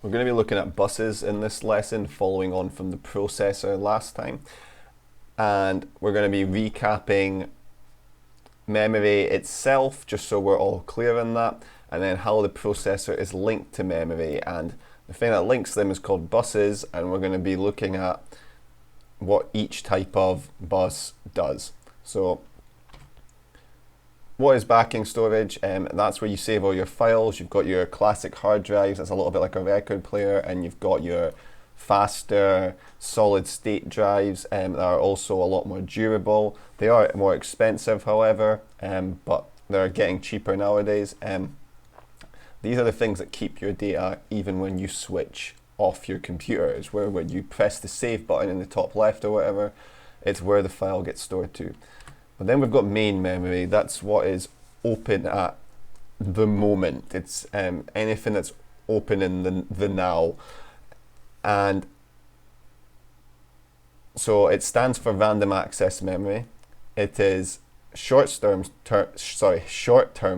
We're going to be looking at buses in this lesson, following on from the processor last time. And we're going to be recapping memory itself, just so we're all clear on that, and then how the processor is linked to memory. And the thing that links them is called buses, and we're going to be looking at what each type of bus does. So what is backing storage? That's where you save all your files. You've got your classic hard drives, that's a little bit like a record player, and you've got your faster solid state drives that are also a lot more durable. They are more expensive, however, but they're getting cheaper nowadays. These are the things that keep your data even when you switch off your computer. It's where when you press the save button in the top left or whatever, it's where the file gets stored to. But then we've got main memory. That's what is open at the moment. It's anything that's open in the now. And so it stands for random access memory. It is short-term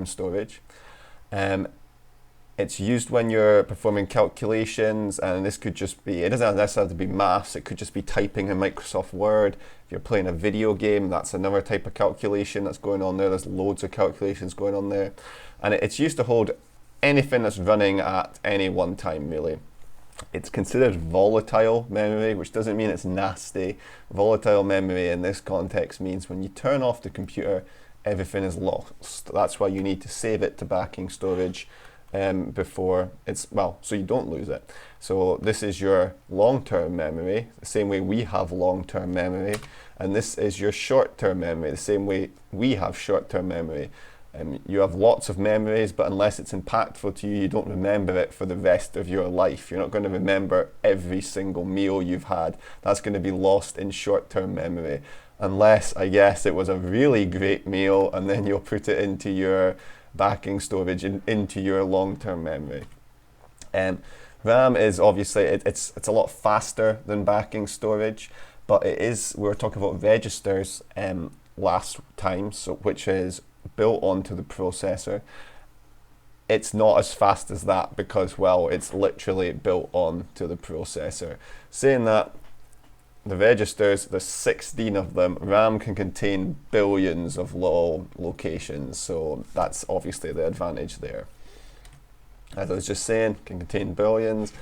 storage. It's used when you're performing calculations, and this could just be, it doesn't necessarily have to be maths, it could just be typing in Microsoft Word. If you're playing a video game, that's another type of calculation that's going on there. There's loads of calculations going on there. And it's used to hold anything that's running at any one time, really. It's considered volatile memory, which doesn't mean it's nasty. Volatile memory in this context means when you turn off the computer, everything is lost. That's why you need to save it to backing storage before it's, well, so you don't lose it. So this is your long-term memory, the same way we have long-term memory, and this is your short-term memory, the same way we have short-term memory. You have lots of memories, but unless it's impactful to you, you don't remember it for the rest of your life. You're not going to remember every single meal you've had. That's going to be lost in short-term memory. Unless, I guess, it was a really great meal, and then you'll put it into your backing storage into your long-term memory. RAM is obviously, it's a lot faster than backing storage, but it is, we were talking about registers last time, so which is built onto the processor. It's not as fast as that because, well, it's literally built onto the processor. Saying that, the registers, there's 16 of them. RAM can contain billions of little locations, so that's obviously the advantage there. As I was just saying, can contain billions.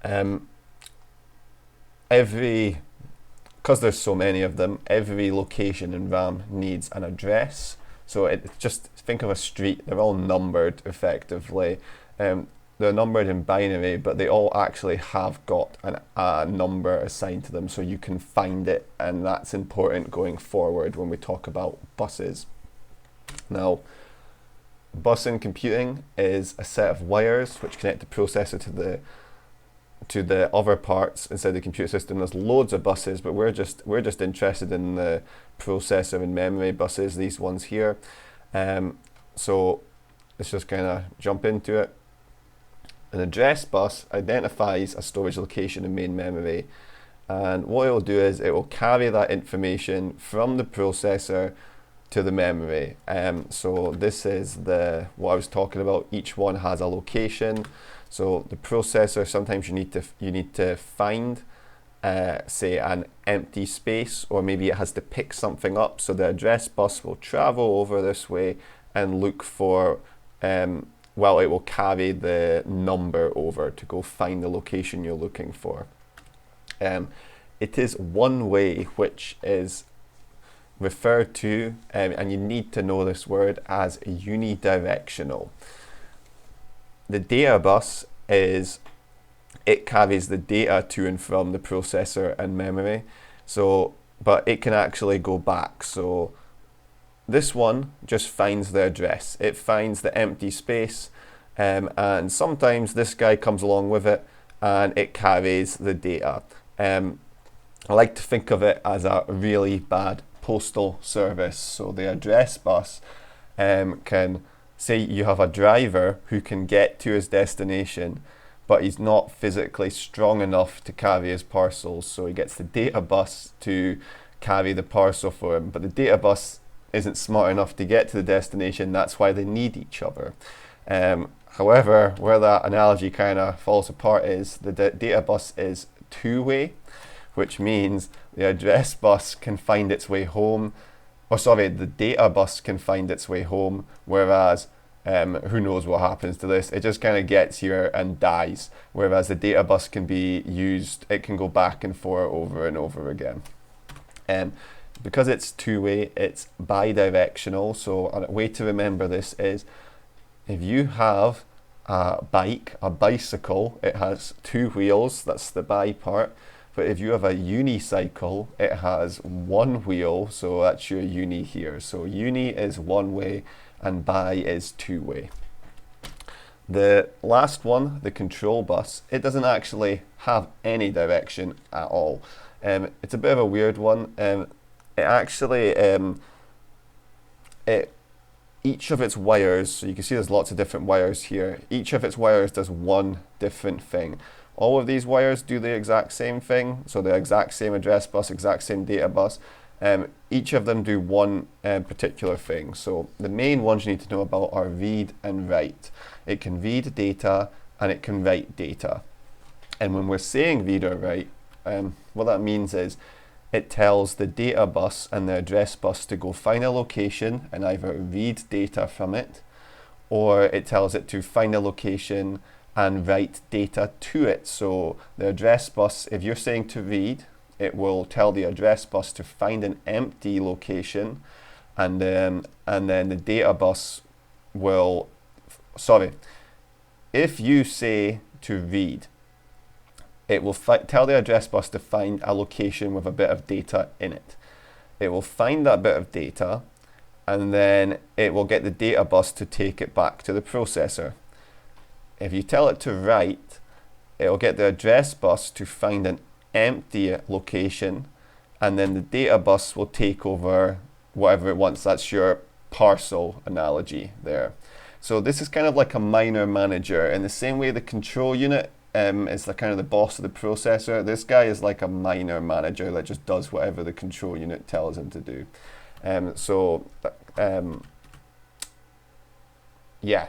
Because there's so many of them, every location in RAM needs an address. So just think of a street, they're all numbered effectively. They're numbered in binary, but they all actually have got a number assigned to them so you can find it, and that's important going forward when we talk about buses. Now, bus in computing is a set of wires which connect the processor to the other parts inside the computer system. There's loads of buses, but we're just interested in the processor and memory buses, these ones here. So let's just kind of jump into it. An address bus identifies a storage location in main memory, and what it will do is it will carry that information from the processor to the memory. So this is what I was talking about. Each one has a location. So the processor, sometimes you need to find say an empty space, or maybe it has to pick something up. So the address bus will travel over this way and look for well, it will carry the number over to go find the location you're looking for. It is one way, which is referred to, and you need to know this word, as unidirectional. The data bus it carries the data to and from the processor and memory. So, but it can actually go back. So this one just finds the address. It finds the empty space, and sometimes this guy comes along with it and it carries the data. I like to think of it as a really bad postal service. So the address bus can say you have a driver who can get to his destination, but he's not physically strong enough to carry his parcels. So he gets the data bus to carry the parcel for him, but the data bus isn't smart enough to get to the destination. That's why they need each other. However, where that analogy kind of falls apart is the data bus is two-way, which means the address bus can find its way home, or sorry, the data bus can find its way home, whereas who knows what happens to this, it just kind of gets here and dies, whereas the data bus can be used, it can go back and forth over and over again. Because it's two-way, it's bidirectional, so a way to remember this is if you have a bike, a bicycle, it has two wheels, that's the bi part. But if you have a unicycle, it has one wheel, so that's your uni here. So uni is one way and bi is two way. The last one, the control bus, it doesn't actually have any direction at all. It's a bit of a weird one. It actually, each of its wires, so you can see there's lots of different wires here, each of its wires does one different thing. All of these wires do the exact same thing, so the exact same address bus, exact same data bus. Each of them do one particular thing. So the main ones you need to know about are read and write. It can read data and it can write data. And when we're saying read or write, what that means is it tells the data bus and the address bus to go find a location and either read data from it, or it tells it to find a location and write data to it. So the address bus, if you're saying to read, it will tell the address bus to find an empty location, and then the data bus will, if you say to read, it will tell the address bus to find a location with a bit of data in it. It will find that bit of data, and then it will get the data bus to take it back to the processor. If you tell it to write, it will get the address bus to find an empty location, and then the data bus will take over whatever it wants. That's your parcel analogy there. So this is kind of like a minor manager. In the same way the control unit is the kind of the boss of the processor, this guy is like a minor manager that just does whatever the control unit tells him to do. So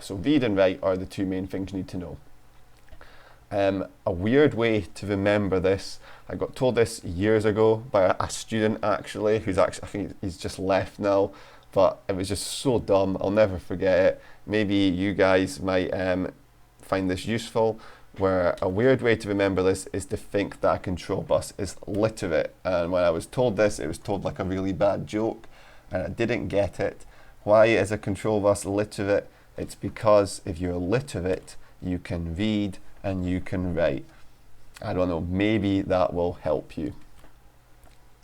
read and write are the two main things you need to know. A weird way to remember this, I got told this years ago by a student actually, I think he's just left now, but it was just so dumb, I'll never forget it. Maybe you guys might find this useful, where a weird way to remember this is to think that a control bus is literate. And when I was told this, it was told like a really bad joke, and I didn't get it. Why is a control bus literate? It's because if you're literate, you can read and you can write. I don't know, maybe that will help you.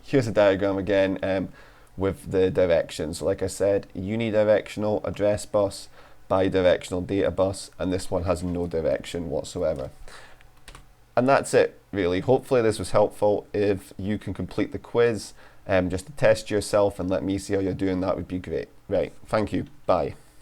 Here's a diagram again with the directions. So like I said, unidirectional address bus, bidirectional data bus, and this one has no direction whatsoever. And that's it really. Hopefully this was helpful. If you can complete the quiz just to test yourself and let me see how you're doing, that would be great. Right, thank you, bye.